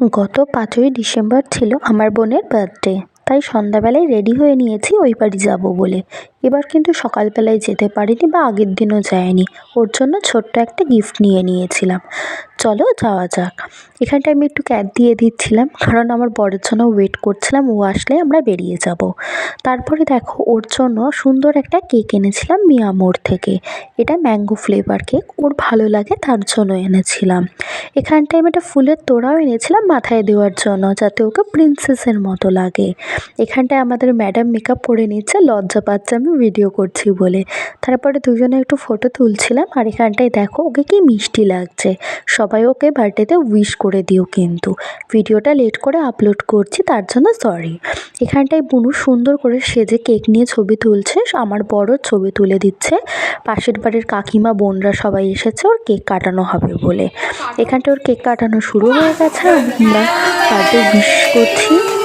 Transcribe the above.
গত ৫ই ডিসেম্বর ছিল আমার বোনের বার্থডে, তাই সন্ধ্যাবেলায় রেডি হয়ে নিয়েছি ওই বাড়ি যাব বলে। এবার কিন্তু সকালবেলায় যেতে পারিনি বা আগের দিনও যাইনি, ওর জন্য ছোট্ট একটা গিফট নিয়ে নিয়েছিলাম। চলো যাওয়া যাক। এখানটায় আমি একটু ক্যাব দিয়ে দিচ্ছিলাম, কারণ আমার বরের জন্য ওয়েট করছিলাম, ও আসলে আমরা বেরিয়ে যাব। তারপরে দেখো ওর জন্য সুন্দর একটা কেক এনেছিলাম মিয়ামোর থেকে। এটা ম্যাঙ্গো ফ্লেভার কেক, ওর ভালো লাগে তার জন্য এনেছিলাম। এখানটায় আমি একটা ফুলের তোড়াও এনেছিলাম মাথায় দেওয়ার জন্য, যাতে ওকে প্রিন্সেসের মতো লাগে। এখানটায় আমাদের ম্যাডাম মেকআপ করে নিচ্ছে, লজ্জা পাচ্ছে আমি ভিডিও করছি বলে। তারপরে দুজনে একটু ফটো তুলছিলাম। আর এখানটায় দেখো ওকে কি মিষ্টি লাগছে। সবাই ওকে বার্থডেতে উইশ করে দিও কিন্তু। ভিডিওটা লেট করে আপলোড করছি, তার জন্য সরি। এখানটায় বুনু সুন্দর করে সেজে কেক নিয়ে ছবি তুলছে, আমার বড় ছবি তুলে দিচ্ছে। পাশের বাড়ির কাকিমা বোনরা সবাই এসেছে ওর কেক কাটানো হবে বলে। এখানটা ওর কেক কাটানো শুরু হয়ে গেছে, আমরা বার্থডে উইশ করছি।